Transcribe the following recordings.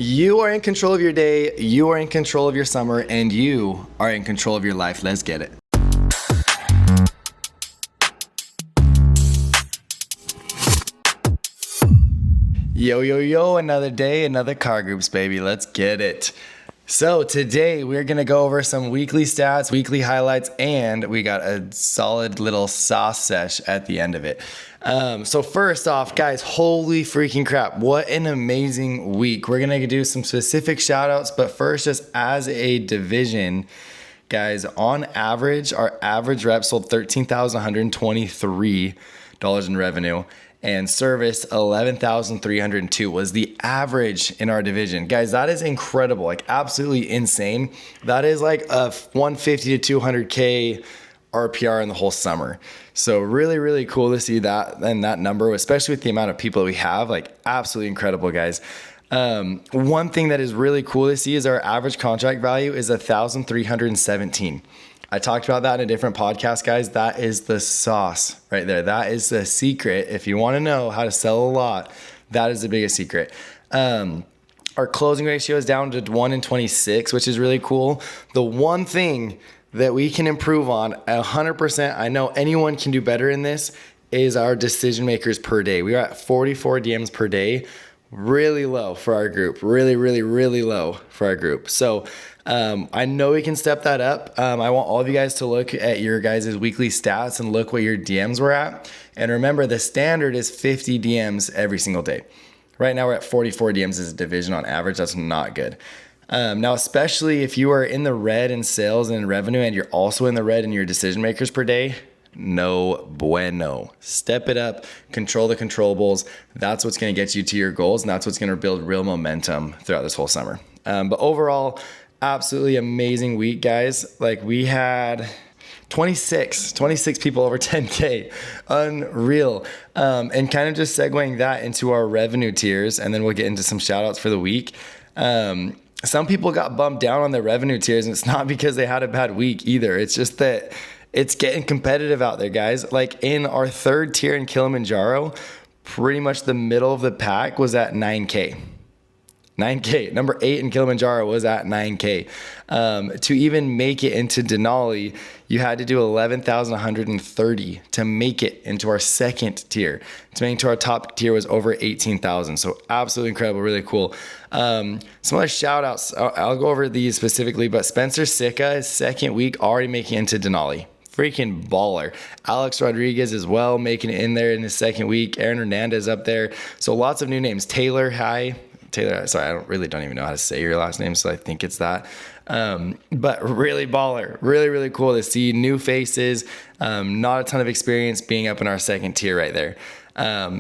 You are in control of your day, you are in control of your summer, and you are in control of your life. Let's get it. Yo, yo, yo, another day, another car groups, baby. Let's get it. So today we're going to go over some weekly stats, weekly highlights, and we got a solid little sauce sesh at the end of it. So first off, guys, holy freaking crap. What an amazing week. We're going to do some specific shout outs, but first, just as a division, guys, on average, our average rep sold $13,123 in revenue. And service 11,302 was the average in our division. Guys, that is incredible, like absolutely insane. That is like a 150 to 200K RPR in the whole summer. So really, really cool to see that and that number, especially with the amount of people that we have, like absolutely incredible, guys. One thing that is really cool to see is our average contract value is 1,317. I talked about that in a different podcast, guys. That is the sauce right there. That is the secret. If you want to know how to sell a lot, that is the biggest secret. Our closing ratio is down to 1 in 26, which is really cool. The one thing that we can improve on 100%, I know anyone can do better in this, is our decision makers per day. We are at 44 DMs per day. Really low for our group. Really, really, really low for our group. So I know we can step that up. I want all of you guys to look at your guys' weekly stats and look what your DMs were at. And remember, the standard is 50 DMs every single day. Right now we're at 44 DMs as a division on average. That's not good. Now, especially if you are in the red in sales and in revenue and you're also in the red in your decision makers per day, no bueno. Step it up, control the controllables. That's what's going to get you to your goals, and that's what's going to build real momentum throughout this whole summer. But overall, absolutely amazing week, guys. Like we had 26 people over 10K. Unreal. And kind of just segueing that into our revenue tiers, and then we'll get into some shout outs for the week. Some people got bumped down on their revenue tiers, and it's not because they had a bad week either. It's just that it's getting competitive out there, guys. Like in our third tier in Kilimanjaro, pretty much the middle of the pack was at 9K. 9K. Number 8 in Kilimanjaro was at 9K. To even make it into Denali, you had to do 11,130 to make it into our second tier. To make it to our top tier was over 18,000. So absolutely incredible, really cool. Some other shout outs. I'll go over these specifically, but Spencer Sicca, his second week, already making it into Denali. Freaking baller. Alex Rodriguez as well, making it in there in his second week. Aaron Hernandez up there. So lots of new names. Taylor, hi. Taylor, sorry, I don't even know how to say your last name, so I think it's that. But really baller, really, really cool to see new faces. Not a ton of experience being up in our second tier right there.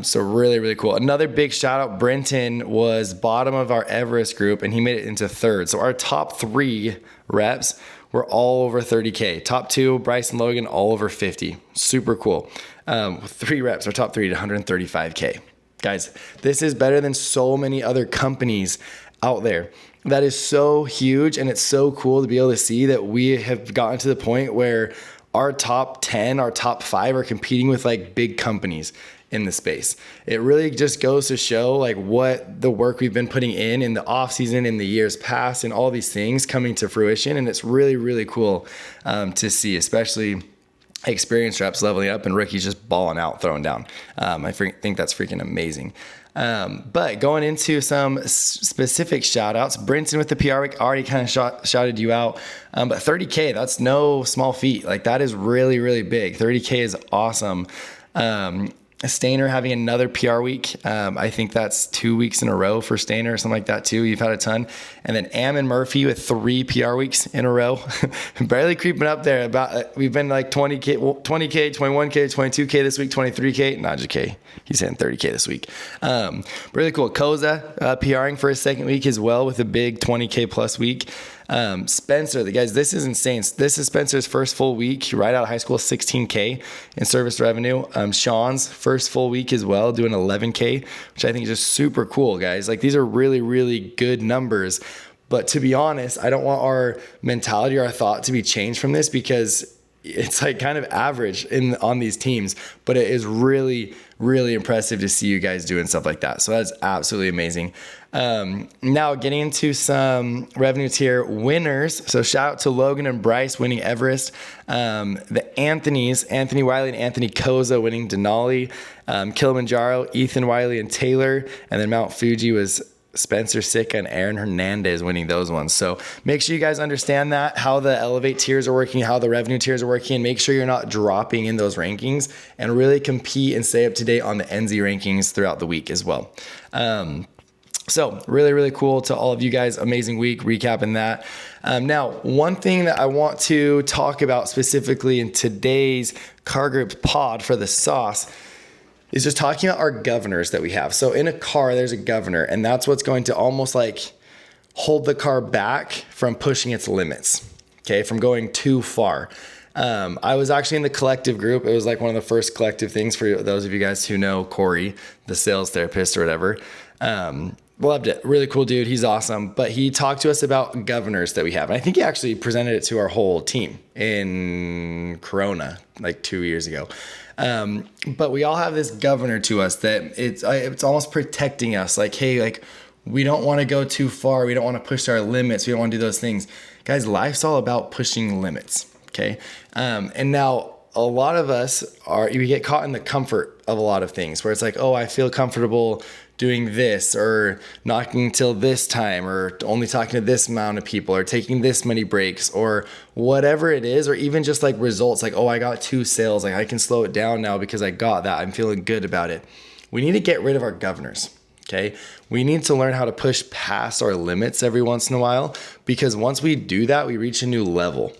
So really, really cool. Another big shout out, Brenton was bottom of our Everest group and he made it into third. So our top 3 reps were all over 30K. Top 2, Bryce and Logan, all over 50. Super cool. 3 reps, our top 3 to 135K. Guys, this is better than so many other companies out there. That is so huge, and it's so cool to be able to see that we have gotten to the point where our top 10, our top 5 are competing with like big companies in the space. It really just goes to show like what the work we've been putting in the off season, in the years past, and all these things coming to fruition. And it's really, really cool to see, especially experienced reps leveling up and rookies just balling out, throwing down. I think that's freaking amazing. But going into some specific shout outs, Brinson with the PR week already kind of shouted you out. But 30K, that's no small feat. Like that is really, really big. 30K is awesome. Stainer having another PR week. I think that's 2 weeks in a row for Stainer or something like that too. You've had a ton. And then Ammon Murphy with 3 PR weeks in a row. Barely creeping up there. We've been like 20K, 21K, 22K this week, 23K. Not just K. He's hitting 30K this week. Really cool. Koza PRing for his second week as well with a big 20K plus week. Spencer, the guys, this is insane. This is Spencer's first full week right out of high school, 16K in service revenue. Sean's first full week as well, doing 11K, which I think is just super cool, guys. Like these are really, really good numbers. But to be honest, I don't want our mentality or our thought to be changed from this because it's like kind of average on these teams, but it is really, really impressive to see you guys doing stuff like that. So that's absolutely amazing. Now getting into some revenue tier winners. So shout out to Logan and Bryce winning Everest. The Anthonys, Anthony Wiley and Anthony Koza winning Denali. Kilimanjaro, Ethan Wiley and Taylor. And then Mount Fuji was Spencer Sicca and Aaron Hernandez winning those ones. So make sure you guys understand that, how the Elevate tiers are working, how the revenue tiers are working, and make sure you're not dropping in those rankings, and really compete and stay up to date on the NZ rankings throughout the week as well. So really, really cool to all of you guys. Amazing week recapping that. Now, one thing that I want to talk about specifically in today's Car Groups pod for the sauce is just talking about our governors that we have. So in a car, there's a governor, and that's what's going to almost like hold the car back from pushing its limits, okay, from going too far. I was actually in the collective group. It was like one of the first collective things for those of you guys who know Corey, the sales therapist or whatever. Loved it. Really cool dude. He's awesome. But he talked to us about governors that we have. And I think he actually presented it to our whole team in Corona like 2 years ago. But we all have this governor to us that it's almost protecting us. Like, hey, like we don't want to go too far. We don't want to push our limits. We don't want to do those things. Guys, life's all about pushing limits. Okay. And now a lot of us we get caught in the comfort of a lot of things where it's like, oh, I feel comfortable doing this or knocking till this time or only talking to this amount of people or taking this many breaks or whatever it is, or even just like results like, oh, I got 2 sales. Like I can slow it down now because I got that. I'm feeling good about it. We need to get rid of our governors. Okay. We need to learn how to push past our limits every once in a while, because once we do that, we reach a new level.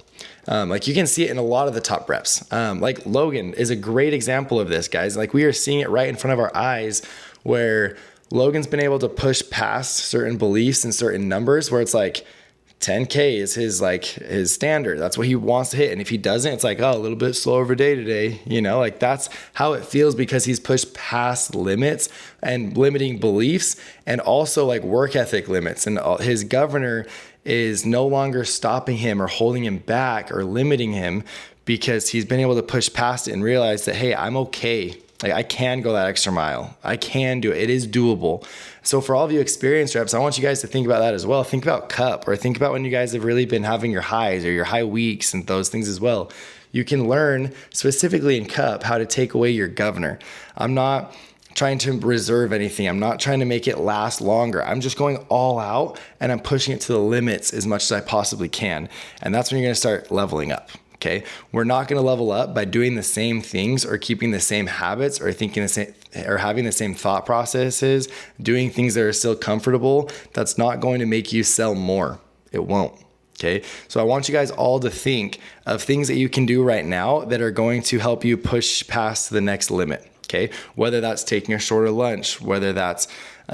Like you can see it in a lot of the top reps. Like Logan is a great example of this, guys. Like we are seeing it right in front of our eyes where Logan's been able to push past certain beliefs and certain numbers where it's like 10K is his standard. That's what he wants to hit. And if he doesn't, it's like, oh, a little bit slower of a day today. You know, like that's how it feels because he's pushed past limits and limiting beliefs and also like work ethic limits. And his governor is no longer stopping him or holding him back or limiting him because he's been able to push past it and realize that, hey, I'm okay. Like I can go that extra mile. I can do it. It is doable. So for all of you experienced reps, I want you guys to think about that as well. Think about cup, or think about when you guys have really been having your highs or your high weeks and those things as well. You can learn specifically in cup how to take away your governor. I'm not trying to reserve anything. I'm not trying to make it last longer. I'm just going all out and I'm pushing it to the limits as much as I possibly can. And that's when you're going to start leveling up. Okay. We're not going to level up by doing the same things or keeping the same habits or thinking the same or having the same thought processes, doing things that are still comfortable. That's not going to make you sell more. It won't. Okay. So I want you guys all to think of things that you can do right now that are going to help you push past the next limit. Okay. Whether that's taking a shorter lunch, whether that's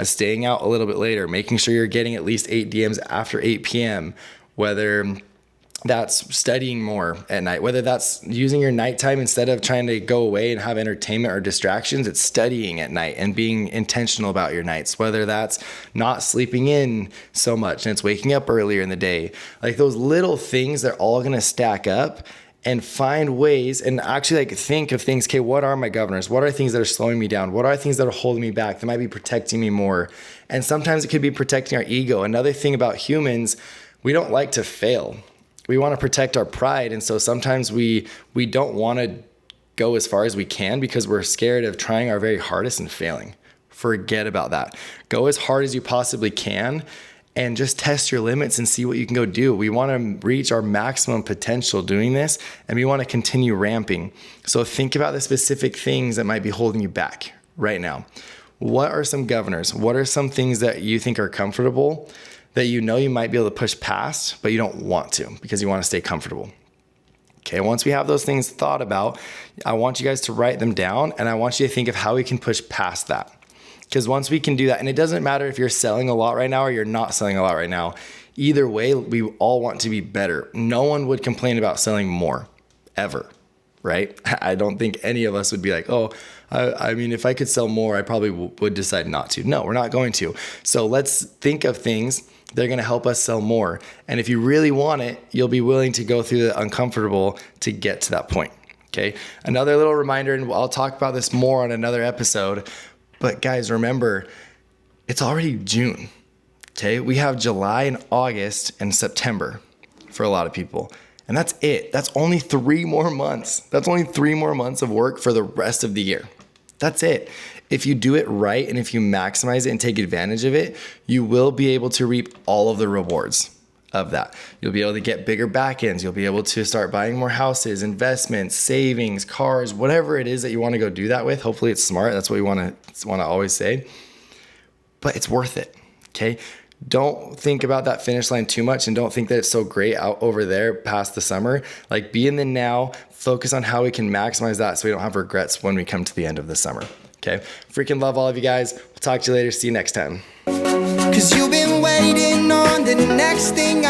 staying out a little bit later, making sure you're getting at least 8 DMs after 8 p.m., whether that's studying more at night, whether that's using your nighttime instead of trying to go away and have entertainment or distractions, it's studying at night and being intentional about your nights, whether that's not sleeping in so much and it's waking up earlier in the day. Like those little things, they're all going to stack up, and find ways and actually like think of things. Okay, what are my governors? What are things that are slowing me down? What are things that are holding me back that might be protecting me more? And sometimes it could be protecting our ego. Another thing about humans, we don't like to fail. We want to protect our pride. And so sometimes we don't want to go as far as we can because we're scared of trying our very hardest and failing. Forget about that. Go as hard as you possibly can and just test your limits and see what you can go do. We want to reach our maximum potential doing this, and we want to continue ramping. So think about the specific things that might be holding you back right now. What are some governors? What are some things that you think are comfortable that you know you might be able to push past, but you don't want to because you want to stay comfortable? Okay, once we have those things thought about, I want you guys to write them down, and I want you to think of how we can push past that. Because once we can do that, and it doesn't matter if you're selling a lot right now or you're not selling a lot right now, either way, we all want to be better. No one would complain about selling more, ever, right? I don't think any of us would be like, oh, I mean, if I could sell more, I probably would decide not to. No, we're not going to. So let's think of things They're going to help us sell more. And if you really want it, you'll be willing to go through the uncomfortable to get to that point. Okay. Another little reminder, and I'll talk about this more on another episode, but guys, remember, it's already June. Okay. We have July and August and September for a lot of people. And that's it. That's only 3 more months. That's only 3 more months of work for the rest of the year. That's it. If you do it right and if you maximize it and take advantage of it, you will be able to reap all of the rewards of that. You'll be able to get bigger back ends. You'll be able to start buying more houses, investments, savings, cars, whatever it is that you want to go do that with. Hopefully it's smart. That's what we want to always say. But it's worth it. Okay. Don't think about that finish line too much, and don't think that it's so great out over there past the summer. Like, be in the now, focus on how we can maximize that so we don't have regrets when we come to the end of the summer. Okay. Freaking love all of you guys. We'll talk to you later. See you next time. 'Cause you've been waiting on the next thing